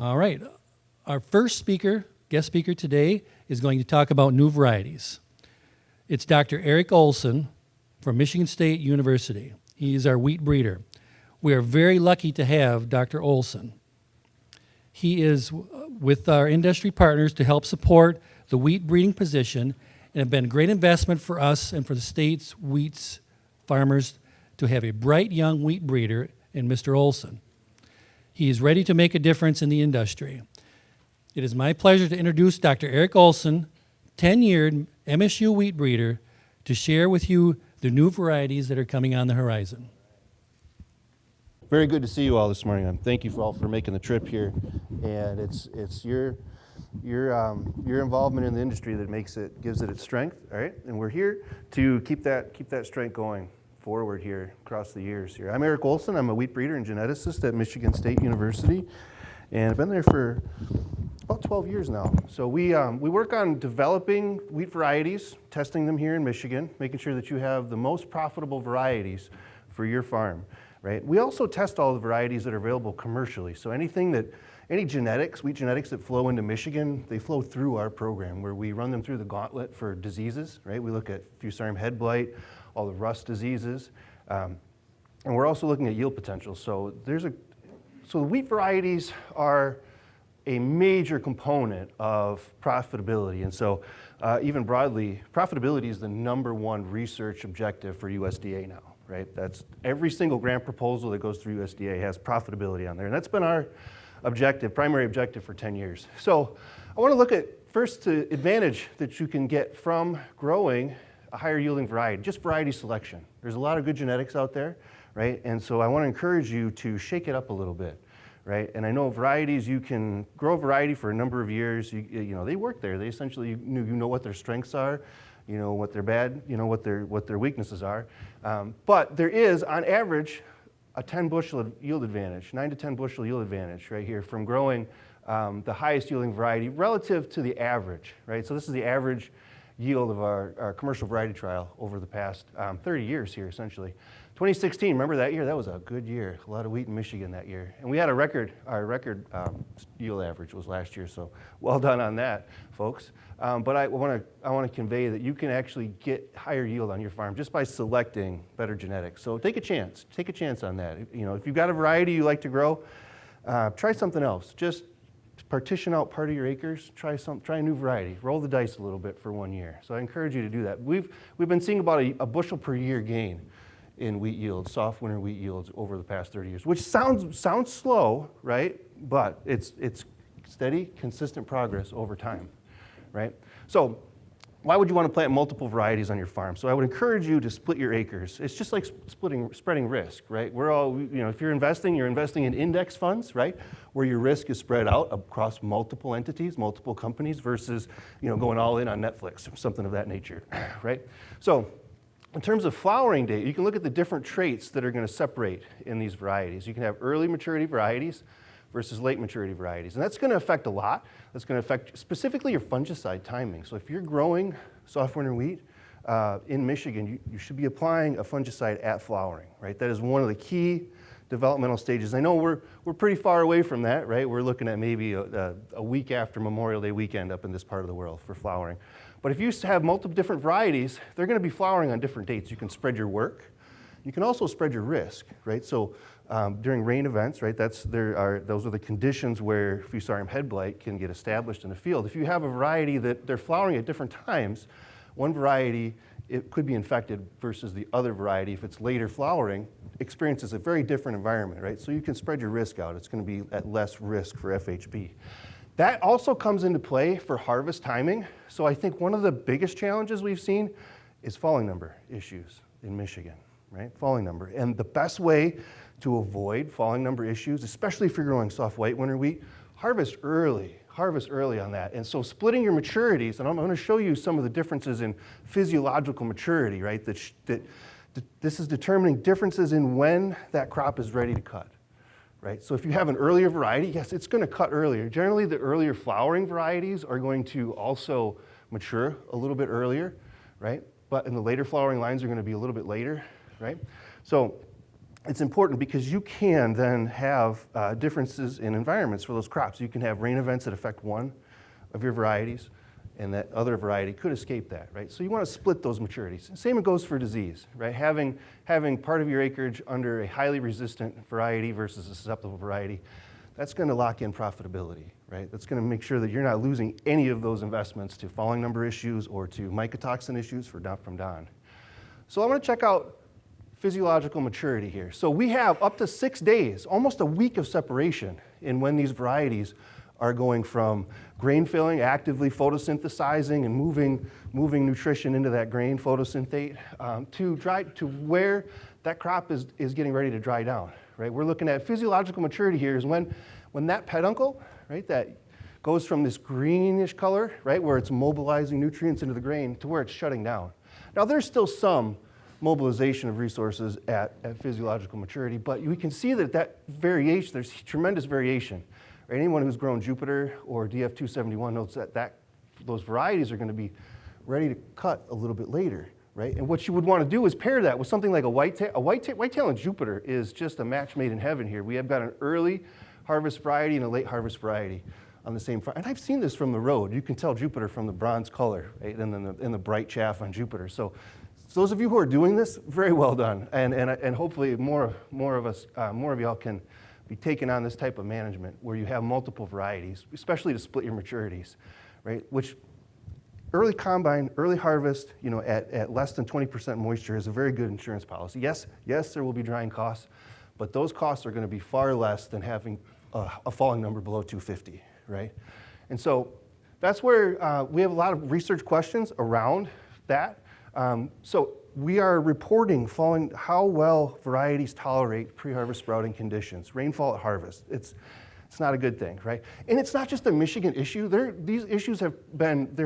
All right. Our first speaker, guest speaker today, is going to talk about new varieties. It's Dr. Eric Olson from Michigan State University. He is our wheat breeder. We are very lucky to have Dr. Olson. He is with our industry partners to help support the wheat breeding position and have been a great investment for us and for the state's wheat farmers to have a bright young wheat breeder in Mr. Olson. He is ready to make a difference in the industry. It is my pleasure to introduce Dr. Eric Olson, 10-year MSU wheat breeder, to share with you the new varieties that are coming on the horizon. Very good to see you all this morning. Thank you all for making the trip here, and it's your involvement in the industry that gives it its strength. All right, and we're here to keep that strength going forward here across the years. Here, I'm Eric Olson. I'm a wheat breeder and geneticist at Michigan State University, and I've been there for about 12 years now. So we work on developing wheat varieties, testing them here in Michigan, making sure that you have the most profitable varieties for your farm. Right? We also test all the varieties that are available commercially. So any genetics, wheat genetics that flow into Michigan, they flow through our program where we run them through the gauntlet for diseases. Right? We look at Fusarium head blight, all the rust diseases, and we're also looking at yield potential. So the wheat varieties are a major component of profitability, and so even broadly, profitability is the #1 research objective for USDA now. Right? That's every single grant proposal that goes through USDA has profitability on there. And that's been our primary objective for 10 years. So I want to look at first the advantage that you can get from growing a higher yielding variety, just variety selection. There's a lot of good genetics out there, right? And so I want to encourage you to shake it up a little bit, right? And I know varieties, you can grow a variety for a number of years. You know, they work there. They essentially, you know what their strengths are. You know what their what their weaknesses are. But there is, on average, a 10 bushel yield advantage, 9 to 10 bushel yield advantage right here from growing the highest yielding variety relative to the average, right? So this is the average yield of our commercial variety trial over the past 30 years here, essentially. 2016, remember that year? That was a good year. A lot of wheat in Michigan that year. And we had our record yield average was last year, so well done on that, folks. But I want to convey that you can actually get higher yield on your farm just by selecting better genetics. So take a chance on that. You know, if you've got a variety you like to grow, try something else. Just partition out part of your acres, try a new variety, roll the dice a little bit for 1 year. So I encourage you to do that. We've been seeing about a bushel per year gain in wheat yields, soft winter wheat yields over the past 30 years, which sounds slow, right? But it's steady, consistent progress over time, right? So why would you want to plant multiple varieties on your farm? So I would encourage you to split your acres. It's just like spreading risk, right? We're all, you know, if you're investing in index funds, right? Where your risk is spread out across multiple entities, multiple companies versus, you know, going all in on Netflix or something of that nature, right? So in terms of flowering date, you can look at the different traits that are going to separate in these varieties. You can have early maturity varieties versus late maturity varieties. And that's going to affect a lot. That's going to affect specifically your fungicide timing. So if you're growing soft winter wheat in Michigan, you should be applying a fungicide at flowering, right? That is one of the key developmental stages. I know we're pretty far away from that, right? We're looking at maybe a week after Memorial Day weekend up in this part of the world for flowering. But if you have multiple different varieties, they're going to be flowering on different dates. You can spread your work. You can also spread your risk, right? So during rain events, right, those are the conditions where Fusarium head blight can get established in the field. If you have a variety that they're flowering at different times, one variety, it could be infected versus the other variety, if it's later flowering, experiences a very different environment, right? So you can spread your risk out. It's going to be at less risk for FHB. That also comes into play for harvest timing. So I think one of the biggest challenges we've seen is falling number issues in Michigan, right? Falling number. And the best way to avoid falling number issues, especially if you're growing soft white winter wheat, harvest early on that. And so splitting your maturities, and I'm going to show you some of the differences in physiological maturity, right? This is determining differences in when that crop is ready to cut. Right? So if you have an earlier variety, yes, it's going to cut earlier. Generally, the earlier flowering varieties are going to also mature a little bit earlier, right? But in the later flowering lines are going to be a little bit later, right? So it's important because you can then have differences in environments for those crops. You can have rain events that affect one of your varieties, and that other variety could escape that, right? So you want to split those maturities. Same goes for disease, right? Having part of your acreage under a highly resistant variety versus a susceptible variety, that's going to lock in profitability, right? That's going to make sure that you're not losing any of those investments to falling number issues or to mycotoxin issues from Don. So I want to check out physiological maturity here. So we have up to 6 days, almost a week of separation in when these varieties are going from grain filling, actively photosynthesizing and moving nutrition into that grain photosynthate to where that crop is getting ready to dry down, right? We're looking at physiological maturity here is when that peduncle, right, that goes from this greenish color, right, where it's mobilizing nutrients into the grain to where it's shutting down. Now there's still some mobilization of resources at physiological maturity, but we can see that variation, there's tremendous variation. Anyone who's grown Jupiter or DF271 knows that those varieties are going to be ready to cut a little bit later, right? And what you would want to do is pair that with something like a whitetail in Jupiter is just a match made in heaven here. We have got an early harvest variety and a late harvest variety on the same farm. And I've seen this from the road. You can tell Jupiter from the bronze color, right? And then the bright chaff on Jupiter. So those of you who are doing this, very well done. And hopefully more of y'all can be taking on this type of management where you have multiple varieties, especially to split your maturities, right? Which early combine, early harvest, at less than 20% moisture is a very good insurance policy. Yes, there will be drying costs, but those costs are going to be far less than having a falling number below 250, right? And so that's where we have a lot of research questions around that. So we are reporting how well varieties tolerate pre-harvest sprouting conditions, rainfall at harvest. It's not a good thing, right? And it's not just a Michigan issue. There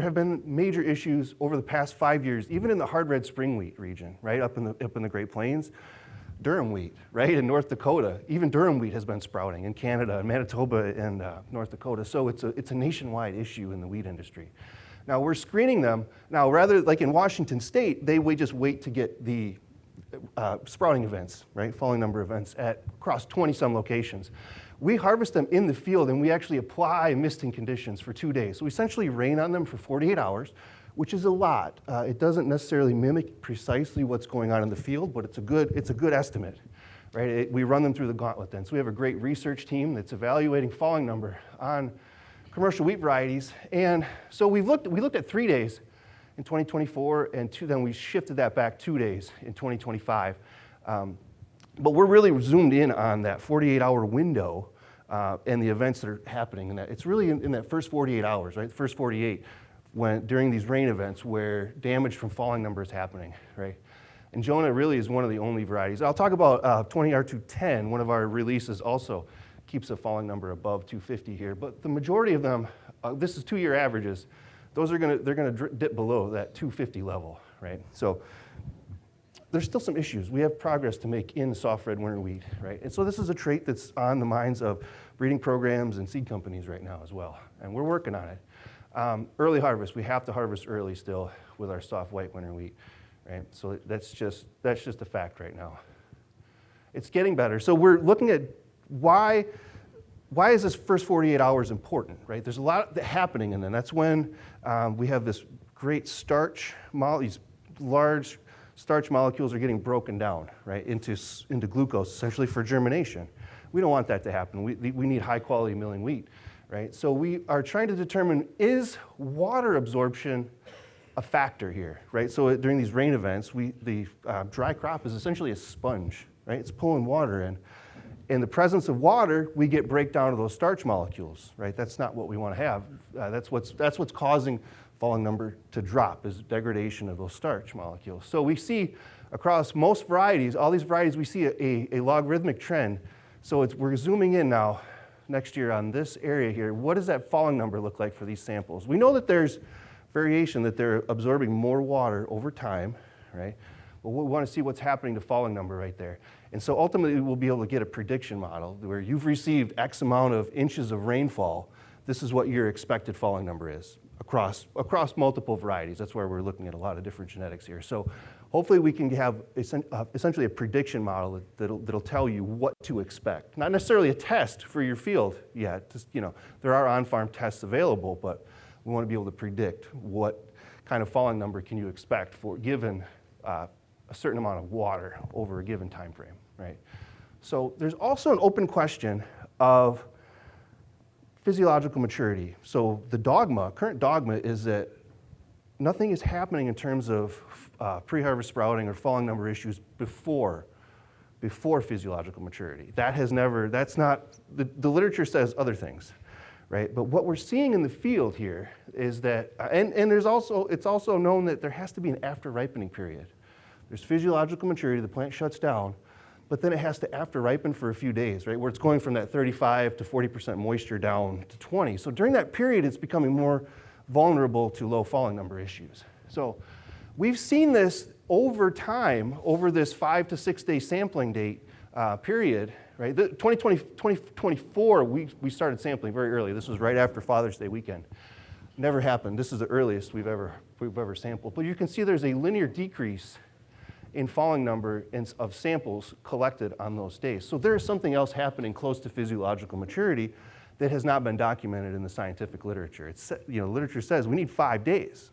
have been major issues over the past 5 years, even in the hard red spring wheat region, right, up in the Great Plains. Durum wheat, right, in North Dakota. Even durum wheat has been sprouting in Canada and Manitoba and North Dakota. So it's a nationwide issue in the wheat industry. Now we're screening them. Now rather like in Washington State, we just wait to get the sprouting events, right, falling number events across 20 some locations. We harvest them in the field and we actually apply misting conditions for 2 days. So we essentially rain on them for 48 hours, which is a lot. It doesn't necessarily mimic precisely what's going on in the field, but it's a good estimate, right? We run them through the gauntlet then. So we have a great research team that's evaluating falling number on commercial wheat varieties. And so we looked at 3 days in 2024, and then we shifted that back 2 days in 2025. But we're really zoomed in on that 48-hour window and the events that are happening. And it's really in that first 48 hours, right? The first 48, during these rain events where damage from falling number is happening, right? And Jonah really is one of the only varieties. I'll talk about 20R210, one of our releases also keeps a falling number above 250 here, but the majority of them, this is 2-year averages, they're gonna dip below that 250 level, right? So there's still some issues. We have progress to make in soft red winter wheat, right? And so this is a trait that's on the minds of breeding programs and seed companies right now as well, and we're working on it. Early harvest, we have to harvest early still with our soft white winter wheat, right? So that's just a fact right now. It's getting better. So we're looking at why is this first 48 hours important, right? There's a lot happening, and then that's when we have this great starch, these large starch molecules are getting broken down, right, into glucose, essentially for germination. We don't want that to happen. We need high quality milling wheat, right? So we are trying to determine, is water absorption a factor here, right? So during these rain events, the dry crop is essentially a sponge, right? It's pulling water in. In the presence of water, we get breakdown of those starch molecules, right? That's not what we want to have. That's what's causing falling number to drop, is degradation of those starch molecules. So we see across most varieties, all these varieties, we see a logarithmic trend. So we're zooming in now next year on this area here. What does that falling number look like for these samples? We know that there's variation, that they're absorbing more water over time, right? But we want to see what's happening to falling number right there. And so ultimately we'll be able to get a prediction model where you've received X amount of inches of rainfall. This is what your expected falling number is across multiple varieties. That's why we're looking at a lot of different genetics here. So hopefully we can have essentially a prediction model that'll tell you what to expect. Not necessarily a test for your field yet. Just, there are on-farm tests available, but we want to be able to predict what kind of falling number can you expect for given a certain amount of water over a given time frame, right? So there's also an open question of physiological maturity. So the current dogma is that nothing is happening in terms of pre-harvest sprouting or falling number issues before physiological maturity. That's not, the literature says other things, right? But what we're seeing in the field here is that, and it's also known that there has to be an after ripening period. There's physiological maturity, the plant shuts down, but then it has to after ripen for a few days, right? Where it's going from that 35 to 40% moisture down to 20. So during that period, it's becoming more vulnerable to low falling number issues. So we've seen this over time, over this 5 to 6 day sampling date period, right? 2024, we started sampling very early. This was right after Father's Day weekend. Never happened. This is the earliest we've ever sampled. But you can see there's a linear decrease in falling number of samples collected on those days. So there is something else happening close to physiological maturity that has not been documented in the scientific literature. Literature says we need 5 days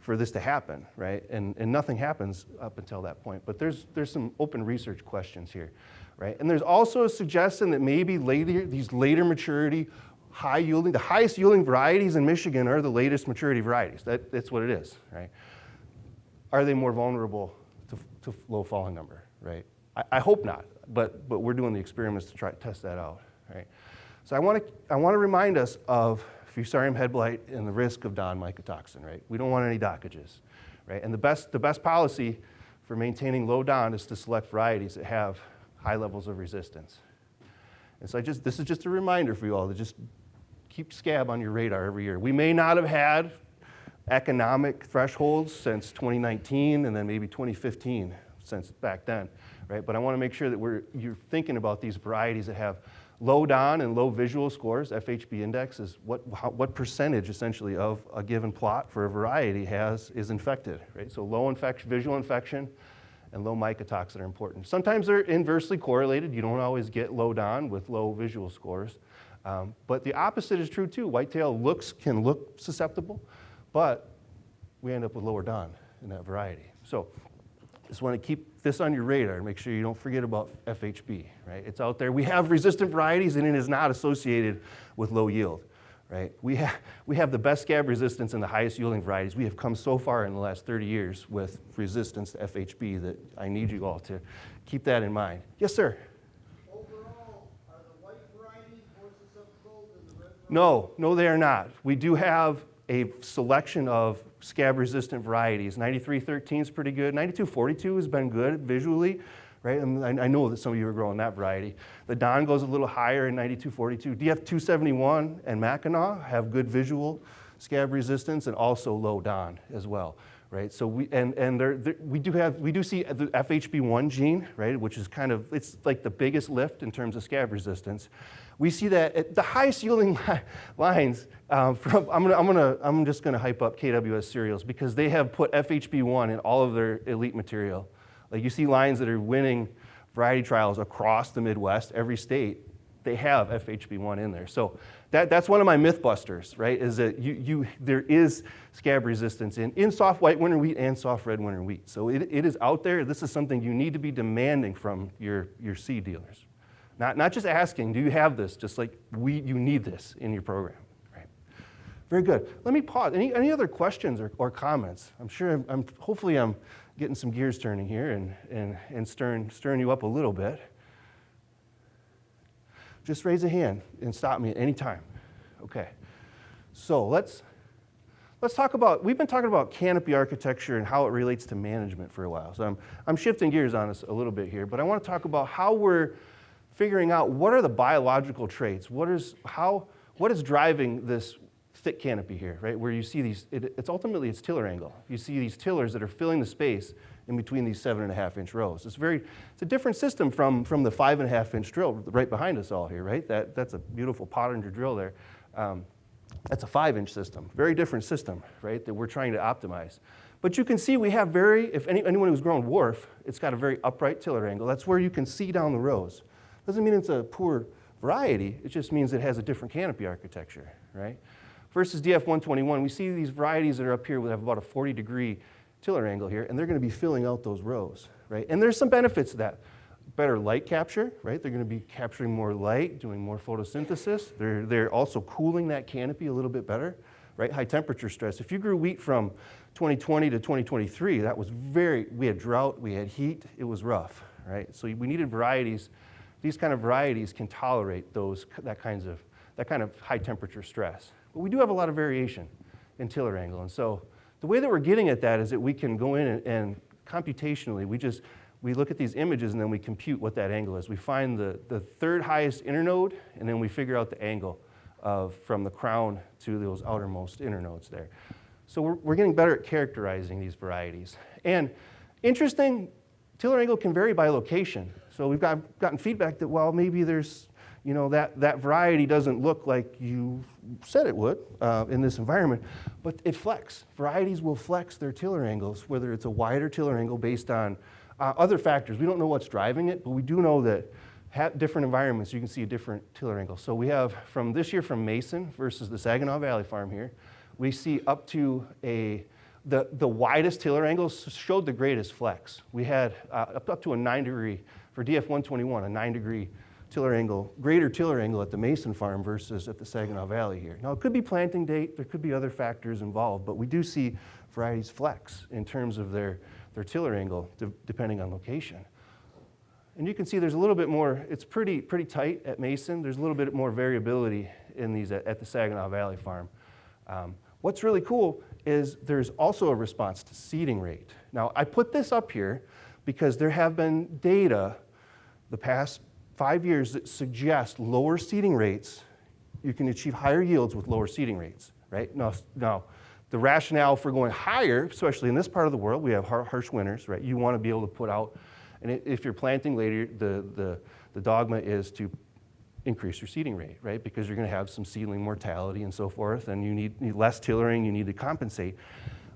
for this to happen, right? And nothing happens up until that point. But there's some open research questions here, right? And there's also a suggestion that maybe these later maturity, the highest yielding varieties in Michigan are the latest maturity varieties. That's what it is, right? Are they more vulnerable to low falling number, right? I hope not, but we're doing the experiments to try to test that out, right? So I want to remind us of Fusarium head blight and the risk of Don mycotoxin, right? We don't want any dockages, right? And the best policy for maintaining low Don is to select varieties that have high levels of resistance. And so this is just a reminder for you all to just keep scab on your radar every year. We may not have had economic thresholds since 2019 and then maybe 2015 since back then, right? But I want to make sure that you're thinking about these varieties that have low Don and low visual scores. FHB index is what percentage essentially of a given plot for a variety is infected, right? So low visual infection and low mycotoxin are important. Sometimes they're inversely correlated. You don't always get low Don with low visual scores. But the opposite is true too. Whitetail can look susceptible, but we end up with lower Don in that variety. So just want to keep this on your radar and make sure you don't forget about FHB, right? It's out there. We have resistant varieties and it is not associated with low yield, right? We have the best scab resistance and the highest yielding varieties. We have come so far in the last 30 years with resistance to FHB that I need you all to keep that in mind. Yes, sir? Overall, are the white varieties more susceptible than the red varieties? No, they are not. We do have a selection of scab-resistant varieties. 9313 is pretty good. 9242 has been good visually, right? And I know that some of you are growing that variety. The Don goes a little higher in 9242. DF271 and Mackinac have good visual scab resistance and also low Don as well, right? So we do see the FHB1 gene, right, which is it's like the biggest lift in terms of scab resistance. We see that at the highest yielding lines I'm just gonna hype up KWS cereals because they have put FHB1 in all of their elite material. Like you see lines that are winning variety trials across the Midwest, every state, they have FHB1 in there. So that's one of my myth busters, right? Is that there is scab resistance in soft white winter wheat and soft red winter wheat. So it is out there. This is something you need to be demanding from your seed dealers. Not just asking, do you have this? Just like you need this in your program, right? Very good. Let me pause. Any other questions or comments? Hopefully I'm getting some gears turning here and stirring you up a little bit. Just raise a hand and stop me at any time. Okay. So let's talk about, we've been talking about canopy architecture and how it relates to management for a while. So I'm shifting gears on us a little bit here, but I want to talk about how we're figuring out what are the biological traits, what is driving this thick canopy here, right? Where you see these, it's tiller angle. You see these tillers that are filling the space in between these 7.5-inch rows. It's a different system from the 5.5-inch drill right behind us all here, right? That's a beautiful Pottinger drill there. That's a 5-inch system, very different system, right? That we're trying to optimize. But you can see we have anyone who's grown Wharf, it's got a very upright tiller angle. That's where you can see down the rows. Doesn't mean it's a poor variety, it just means it has a different canopy architecture, right? Versus DF121, we see these varieties that are up here that have about a 40-degree tiller angle here, and they're going to be filling out those rows, right? And there's some benefits to that. Better light capture, right? They're going to be capturing more light, doing more photosynthesis. They're also cooling that canopy a little bit better, right? High temperature stress. If you grew wheat from 2020 to 2023, we had drought, we had heat, it was rough, right? So we needed varieties. These kind of varieties can tolerate that kind of high temperature stress. But we do have a lot of variation in tiller angle. And so the way that we're getting at that is that we can go in and computationally, we look at these images and then we compute what that angle is. We find the third highest internode, and then we figure out the angle from the crown to those outermost internodes there. So we're getting better at characterizing these varieties. And interesting, tiller angle can vary by location. So we've gotten feedback that, well, maybe there's, that variety doesn't look like you said it would in this environment, but it flex. Varieties will flex their tiller angles, whether it's a wider tiller angle based on other factors. We don't know what's driving it, but we do know that different environments, you can see a different tiller angle. So we have from this year from Mason versus the Saginaw Valley Farm here, we see up to the widest tiller angles showed the greatest flex. We had up to a 9-degree, for DF121, a 9-degree tiller angle, greater tiller angle at the Mason farm versus at the Saginaw Valley here. Now it could be planting date, there could be other factors involved, but we do see varieties flex in terms of their tiller angle depending on location. And you can see there's a little bit more, it's pretty tight at Mason. There's a little bit more variability in these at the Saginaw Valley farm. What's really cool is there's also a response to seeding rate. Now I put this up here because there have been data the past 5 years that suggest lower seeding rates, you can achieve higher yields with lower seeding rates, right? Now the rationale for going higher, especially in this part of the world, we have harsh winters, right? You want to be able to put out, and if you're planting later, the dogma is to increase your seeding rate, right? Because you're going to have some seedling mortality and so forth, and you need less tillering, you need to compensate.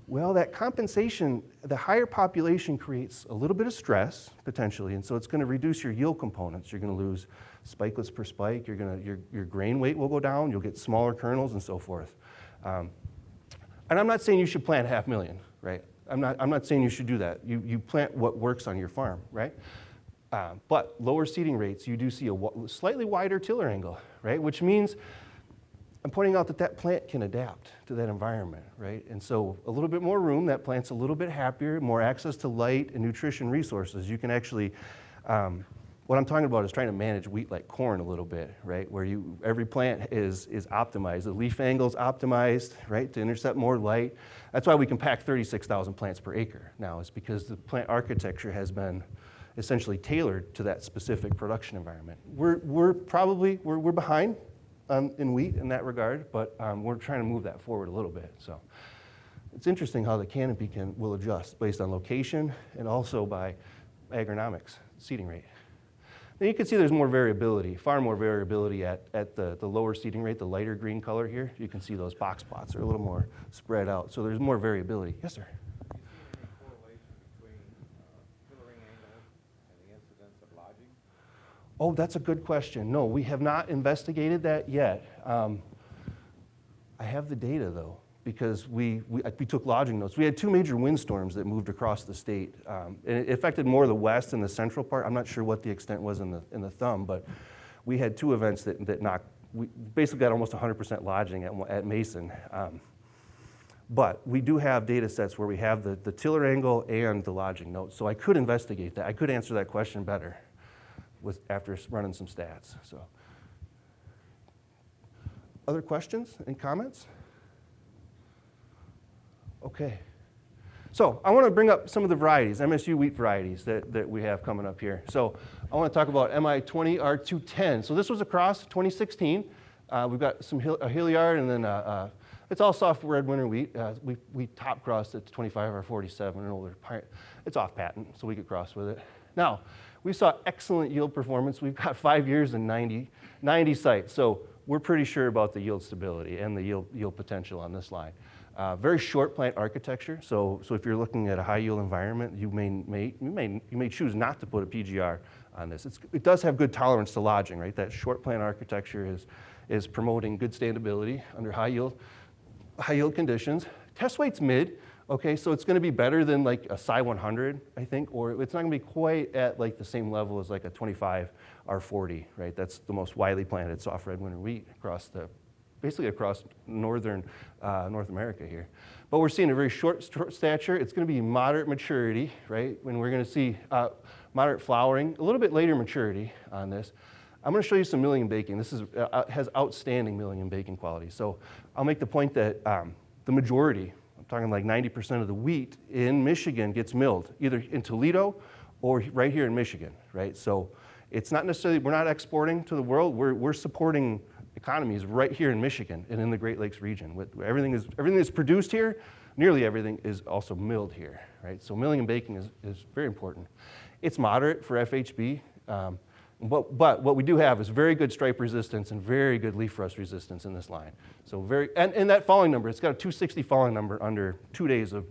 Well, that compensation, the higher population creates a little bit of stress, potentially, and so it's going to reduce your yield components. You're going to lose spikelets per spike, your grain weight will go down, you'll get smaller kernels and so forth. And I'm not saying you should plant 500,000, right? I'm not saying you should do that. You plant what works on your farm, right? But lower seeding rates, you do see a slightly wider tiller angle, right? Which means I'm pointing out that plant can adapt to that environment, right? And so a little bit more room, that plant's a little bit happier, more access to light and nutrition resources. You can actually, what I'm talking about is trying to manage wheat like corn a little bit, right? Where every plant is optimized. The leaf angle's optimized, right, to intercept more light. That's why we can pack 36,000 plants per acre now, is because the plant architecture has been essentially tailored to that specific production environment. We're behind in wheat in that regard, but we're trying to move that forward a little bit. So it's interesting how the canopy will adjust based on location and also by agronomics, seeding rate. Then you can see there's more variability, far more variability at the lower seeding rate, the lighter green color here. You can see those box plots are a little more spread out, so there's more variability. Yes, sir? Do you see any correlation between tillering angle and the incidence of lodging? Oh, that's a good question. No, we have not investigated that yet. I have the data, though, because we took lodging notes. We had 2 major windstorms that moved across the state. And it affected more the west and the central part. I'm not sure what the extent was in the thumb, but we had 2 events that knocked, we basically got almost 100% lodging at Mason. But we do have data sets where we have the tiller angle and the lodging notes. So I could investigate that. I could answer that question better after running some stats. So, other questions and comments? Okay. So I want to bring up some of the varieties, MSU wheat varieties that we have coming up here. So I want to talk about MI20R210. So this was a cross, 2016. We've got a Hilliard and then it's all soft red winter wheat. We top crossed it to 25R47, an older, it's off patent, so we could cross with it. Now, we saw excellent yield performance. We've got 5 years and 90 sites, so we're pretty sure about the yield stability and the yield potential on this line. Very short plant architecture. So if you're looking at a high yield environment, you may choose not to put a PGR on this. It does have good tolerance to lodging, right? That short plant architecture is promoting good standability under high yield conditions. Test weight's mid. Okay, so it's going to be better than like a Psi 100, I think, or it's not going to be quite at like the same level as like a 25 R40, right? That's the most widely planted soft red winter wheat basically across northern North America here. But we're seeing a very short stature. It's going to be moderate maturity, right? When we're going to see moderate flowering, a little bit later maturity on this. I'm going to show you some milling and baking. This has outstanding milling and baking qualities. So I'll make the point that the majority, I'm talking like 90% of the wheat in Michigan gets milled, either in Toledo or right here in Michigan, right? So it's not necessarily, we're not exporting to the world, we're supporting economies right here in Michigan and in the Great Lakes region. Everything is produced here, nearly everything is also milled here, right? So milling and baking is very important. It's moderate for FHB, but what we do have is very good stripe resistance and very good leaf rust resistance in this line. So and that falling number, it's got a 260 falling number under 2 days of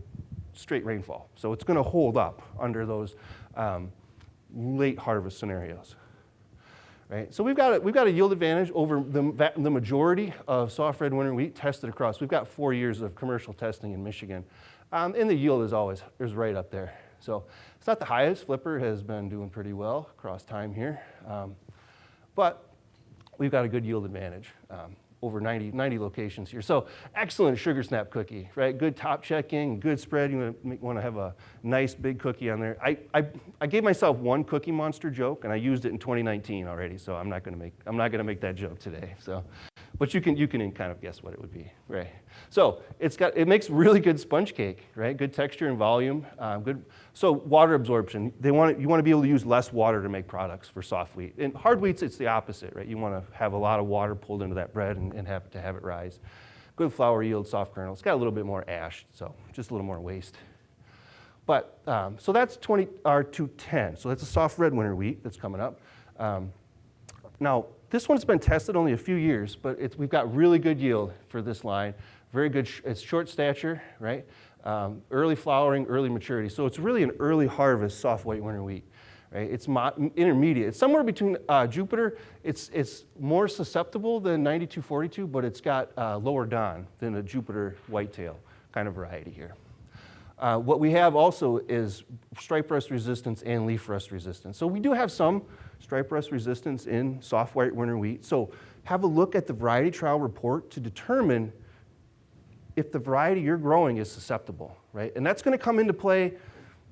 straight rainfall. So it's going to hold up under those late harvest scenarios. Right? So we've got a yield advantage over the majority of soft red winter wheat tested across. We've got 4 years of commercial testing in Michigan, and the yield is right up there. So it's not the highest. Flipper has been doing pretty well across time here, but we've got a good yield advantage over 90 locations here. So excellent sugar snap cookie, right? Good top checking, good spread. You want to have a nice big cookie on there. I gave myself one Cookie Monster joke, and I used it in 2019 already. So I'm not going to make that joke today. So, but you can kind of guess what it would be, right? So it makes really good sponge cake, right? Good texture and volume, good. So water absorption. You want to be able to use less water to make products for soft wheat. In hard wheats, it's the opposite, right? You want to have a lot of water pulled into that bread and have it rise. Good flour yield, soft kernel. It's got a little bit more ash, so just a little more waste. But so that's 20 R210. So that's a soft red winter wheat that's coming up. Now this one's been tested only a few years, but we've got really good yield for this line. Very good. It's short stature, right? Early flowering, early maturity. So it's really an early harvest soft white winter wheat, right? It's intermediate. It's somewhere between Jupiter. It's more susceptible than 9242, but it's got lower don than a Jupiter whitetail kind of variety here. What we have also is stripe rust resistance and leaf rust resistance. So we do have some stripe rust resistance in soft white winter wheat. So have a look at the variety trial report to determine if the variety you're growing is susceptible, right? And that's going to come into play,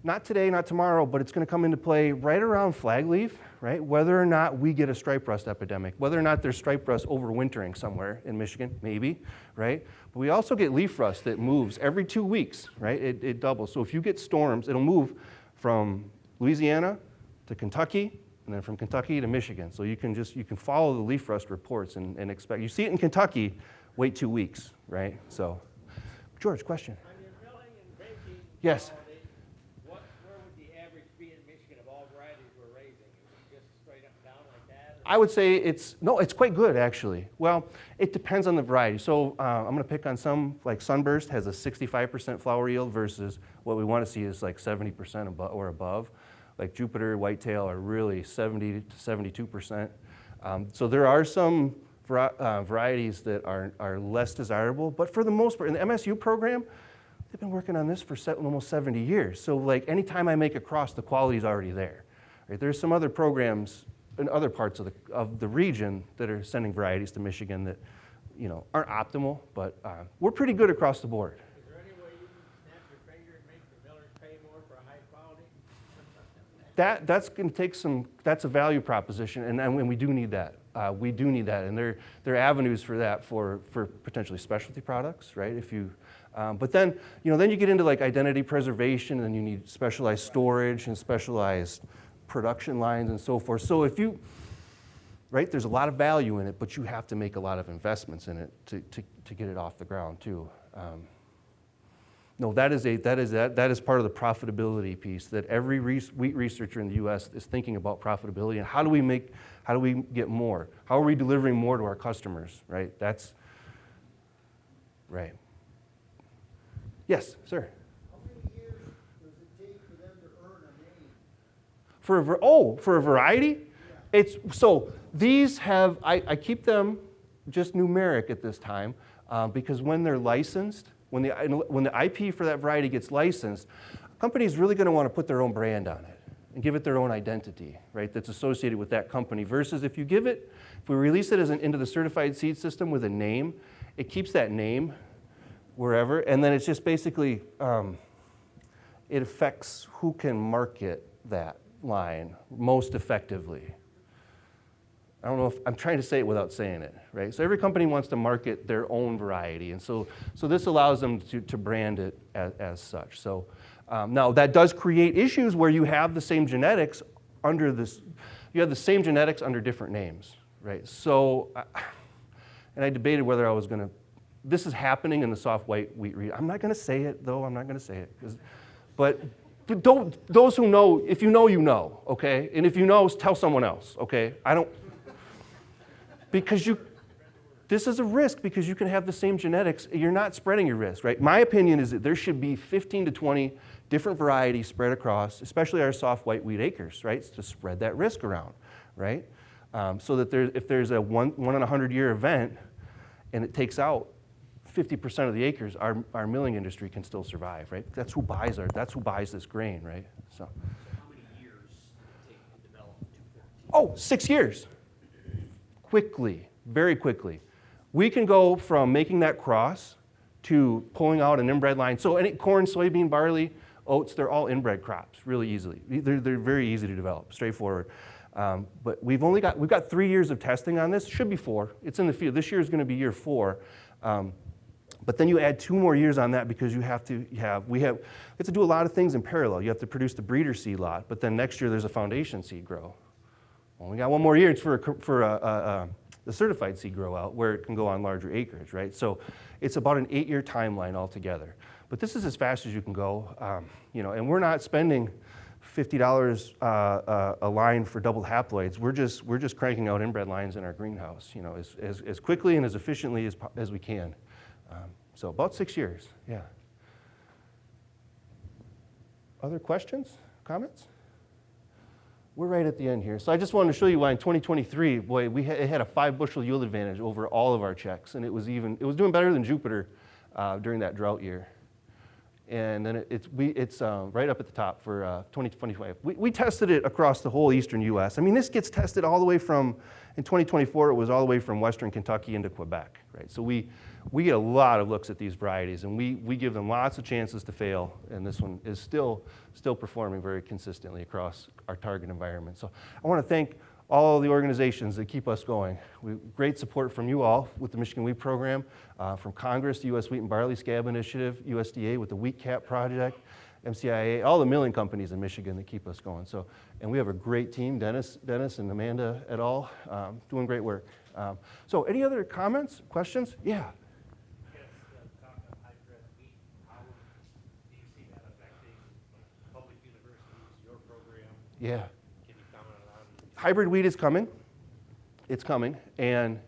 not today, not tomorrow, but it's going to come into play right around flag leaf, right? Whether or not we get a stripe rust epidemic, whether or not there's stripe rust overwintering somewhere in Michigan, maybe, right? But we also get leaf rust that moves every 2 weeks, right? It doubles. So if you get storms, it'll move from Louisiana to Kentucky, and then from Kentucky to Michigan. So you can follow the leaf rust reports and expect. You see it in Kentucky, wait 2 weeks, right? So, George, question? On your milling and baking Yes. quality, where would the average be in Michigan of all varieties we're raising? Is it just straight up and down like that? Or? I would say it's quite good actually. Well, it depends on the variety. So I'm going to pick on some, like Sunburst has a 65% flower yield versus what we want to see is like 70% or above. Like Jupiter, Whitetail are really 70 to 72%. So there are some varieties that are less desirable, but for the most part, in the MSU program, they've been working on this for almost 70 years. So like anytime I make a cross, the quality is already there. Right? There's some other programs in other parts of the region that are sending varieties to Michigan that aren't optimal, but we're pretty good across the board. Is there any way you can snap your finger and make the millers pay more for high quality? That's going to take that's a value proposition, and we do need that. We do need that, and there are avenues for that for potentially specialty products, right? But then you get into like identity preservation, and you need specialized storage and specialized production lines and so forth. So right, there's a lot of value in it, but you have to make a lot of investments in it to get it off the ground too. No, that is part of the profitability piece that every wheat researcher in the U.S. is thinking about profitability and how do we get more? How are we delivering more to our customers? Right. That's right. Yes, sir. How many years does it take for them to earn a name? For a variety? It's, so these have, I keep them just numeric at this time because when they're licensed, when the IP for that variety gets licensed, a company's really going to want to put their own brand on it and give it their own identity, right, that's associated with that company, versus if we release it into the certified seed system with a name, it keeps that name wherever, and then it's just basically, it affects who can market that line most effectively. I don't know if I'm trying to say it without saying it, right? So every company wants to market their own variety, and so this allows them to brand it as such. So now that does create issues where you have the same genetics under this, you have the same genetics under different names, right? So, and I debated whether I was going to. This is happening in the soft white wheat reed. I'm not going to say it though. I'm not going to say it, but don't. Those who know, if you know, you know, okay? And if you know, tell someone else, okay? I don't. Because this is a risk because you can have the same genetics. You're not spreading your risk, right? My opinion is that there should be 15 to 20 different varieties spread across, especially our soft white wheat acres, right? To spread that risk around, right? So that if there's a one in 100-year event and it takes out 50% of the acres, our milling industry can still survive, right? That's who buys this grain, right? So How many years does it take to develop 214? Oh, 6 years. Quickly, very quickly. We can go from making that cross to pulling out an inbred line. So any corn, soybean, barley, oats, they're all inbred crops really easily. They're very easy to develop, straightforward. But we've got 3 years of testing on this. Should be 4. It's in the field. This year is going to be year 4. But then you add 2 more years on that because we have to do a lot of things in parallel. You have to produce the breeder seed lot, but then next year there's a foundation seed grow. Well, we got 1 more year for the certified seed grow out where it can go on larger acreage, right? So it's about an 8-year timeline altogether. But this is as fast as you can go, and we're not spending $50 a line for double haploids. We're just cranking out inbred lines in our greenhouse, as quickly and as efficiently as we can. So about 6 years, yeah. Other questions, comments? We're right at the end here. So I just wanted to show you why in 2023, boy, it had a 5-bushel yield advantage over all of our checks, and it was doing better than Jupiter during that drought year. And then it's right up at the top for 2025. We tested it across the whole eastern U.S. I mean, this gets tested all the way from, in 2024, it was all the way from western Kentucky into Quebec, right? So we get a lot of looks at these varieties, and we give them lots of chances to fail, and this one is still performing very consistently across our target environment. So I want to thank all the organizations that keep us going. Great support from you all with the Michigan Wheat Program, from Congress, the U.S. Wheat and Barley Scab Initiative, USDA with the Wheat Cap Project, MCIA, all the milling companies in Michigan that keep us going. So, and we have a great team, Dennis and Amanda et al., doing great work. So any other comments, questions? Yeah. Talk of hybrid wheat, how do you see that affecting public universities, your program? Yeah. Can you comment on Hybrid wheat is coming. It's coming. And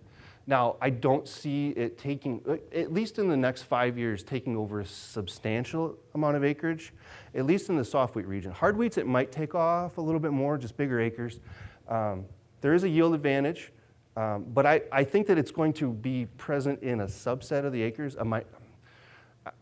now I don't see it taking, at least in the next 5 years, taking over a substantial amount of acreage, at least in the soft wheat region. Hard wheats, it might take off a little bit more, just bigger acres. There is a yield advantage, but I think that it's going to be present in a subset of the acres.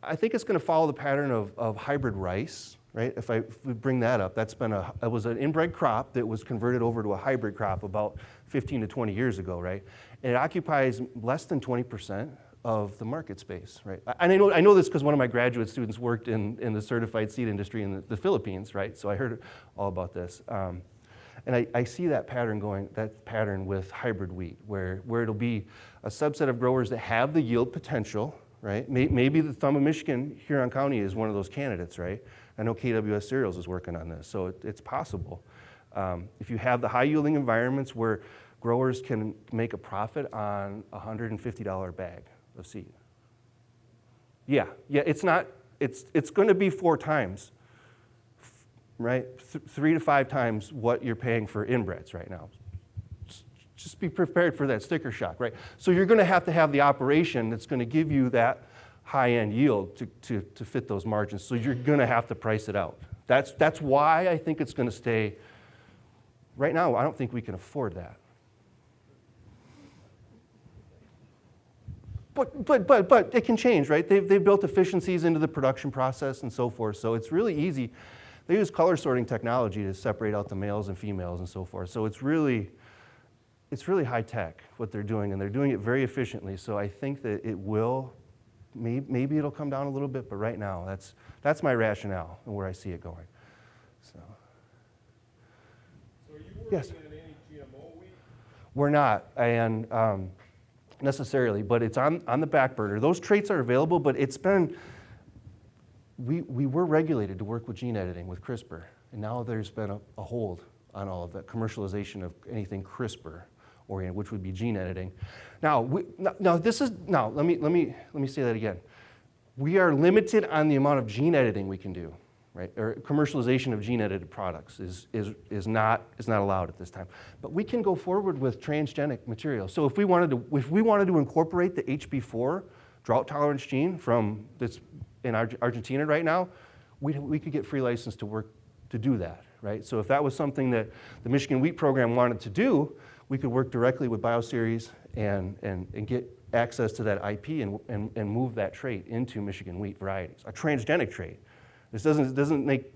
I think it's going to follow the pattern of hybrid rice. Right? If we bring that up, it was an inbred crop that was converted over to a hybrid crop about 15 to 20 years ago, right? And it occupies less than 20% of the market space, right? And I know this because one of my graduate students worked in the certified seed industry in the Philippines, right? So I heard all about this. And I see that pattern with hybrid wheat, where it'll be a subset of growers that have the yield potential, right? Maybe the Thumb of Michigan, Huron County is one of those candidates, right? I know KWS Cereals is working on this, so it's possible. If you have the high-yielding environments where growers can make a profit on a $150 bag of seed. Yeah, it's going to be 4 times, right? 3 to 5 times what you're paying for inbreds right now. Just be prepared for that sticker shock, right? So you're going to have the operation that's going to give you that high-end yield to fit those margins. So you're going to have to price it out. That's why I think it's going to stay. Right now, I don't think we can afford that. But it can change, right? They've built efficiencies into the production process and so forth, so it's really easy. They use color sorting technology to separate out the males and females and so forth, so it's really high tech what they're doing, and they're doing it very efficiently, so I think that it will, maybe it'll come down a little bit, but right now, that's my rationale and where I see it going. So are you working yes. on any GMO wheat? We're not, and necessarily, but it's on the back burner. Those traits are available, but it's been, we were regulated to work with gene editing with CRISPR, and now there's been a hold on all of that commercialization of anything CRISPR oriented, which would be gene editing. Now, let me say that again. We are limited on the amount of gene editing we can do, right? Or commercialization of gene edited products is not allowed at this time. But we can go forward with transgenic material. So if we wanted to incorporate the HB4 drought tolerance gene from that's in Argentina right now, we could get free license to work to do that, right? So if that was something that the Michigan Wheat Program wanted to do, we could work directly with Bioseries and get access to that IP and move that trait into Michigan wheat varieties, a transgenic trait. This doesn't make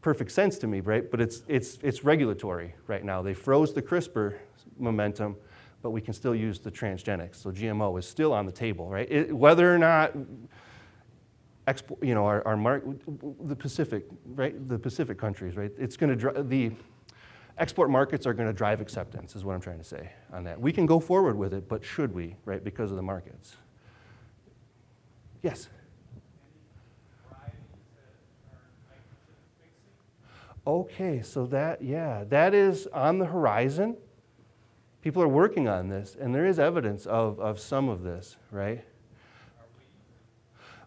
perfect sense to me, right? But it's regulatory right now. They froze the CRISPR momentum, but we can still use the transgenics. So GMO is still on the table, right? Whether or not the Pacific, right? The Pacific countries, right? It's going to the export markets are going to drive acceptance, is what I'm trying to say on that. We can go forward with it, but should we, right? Because of the markets. Yes. Okay, so that is on the horizon. People are working on this, and there is evidence of some of this, right?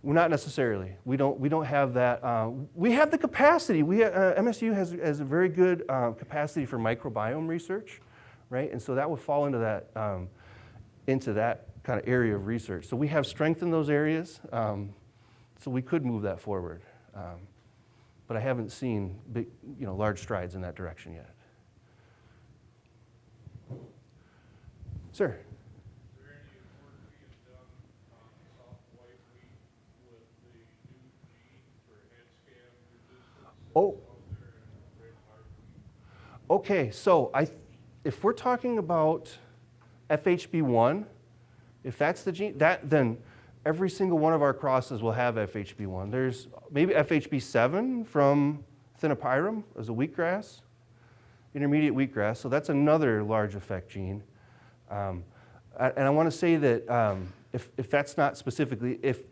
Well, not necessarily. We don't have that. We have the capacity. MSU has a very good capacity for microbiome research, right? And so that would fall into that kind of area of research. So we have strength in those areas, so we could move that forward. But I haven't seen big, large strides in that direction yet. Sir? Is there any work being done on soft white wheat with the new gene for head scab resistance Oh. out there in red hard wheat? Okay, so if we're talking about FHB1, if that's the gene, then every single one of our crosses will have FHB1. There's maybe FHB7 from Thinopyrum as a wheatgrass, intermediate wheatgrass, so that's another large effect gene. And I want to say that if that's not specifically, if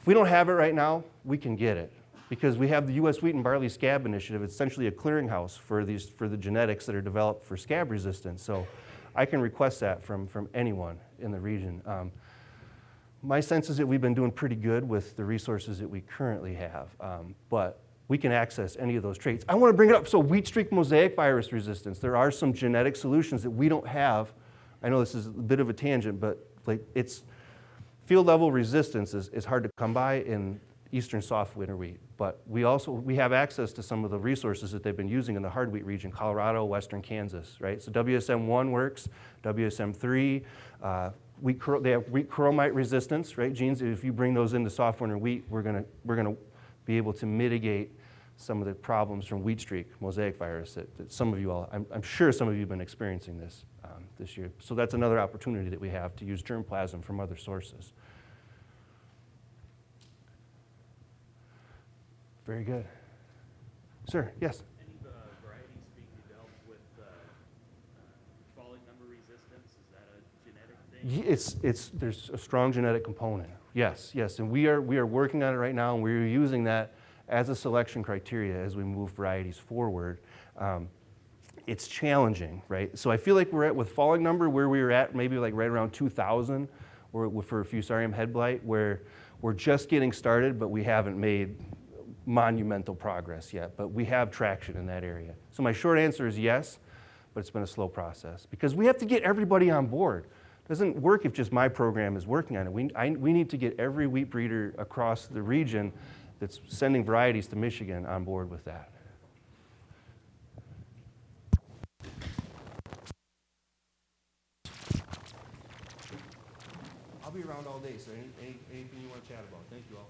we don't have it right now, we can get it. Because we have the U.S. Wheat and Barley Scab Initiative. It's essentially a clearinghouse for the genetics that are developed for scab resistance. So I can request that from anyone in the region. My sense is that we've been doing pretty good with the resources that we currently have, but we can access any of those traits. I want to bring it up. So wheat streak mosaic virus resistance, there are some genetic solutions that we don't have. I know this is a bit of a tangent, but it's field level resistance is hard to come by in eastern soft winter wheat. But we have access to some of the resources that they've been using in the hard wheat region, Colorado, western Kansas, right? So WSM1 works, WSM3, they have wheat chromite resistance, right? Genes, if you bring those into soft winter wheat, we're gonna be able to mitigate some of the problems from wheat streak mosaic virus that some of you all, I'm sure some of you have been experiencing this year. So that's another opportunity that we have to use germplasm from other sources. Very good. Sir, yes? Any varieties being developed with falling number resistance? Is that a genetic thing? There's a strong genetic component. Yes, and we are working on it right now, and we're using that as a selection criteria as we move varieties forward. It's challenging, right? So I feel like we're at, with falling number, where we were at maybe like right around 2,000 for Fusarium head blight, where we're just getting started, but we haven't made monumental progress yet, but we have traction in that area. So my short answer is yes, but it's been a slow process because we have to get everybody on board. doesn't work if just my program is working on it. We need to get every wheat breeder across the region that's sending varieties to Michigan on board with that. I'll be around all day, so anything you want to chat about. Thank you all.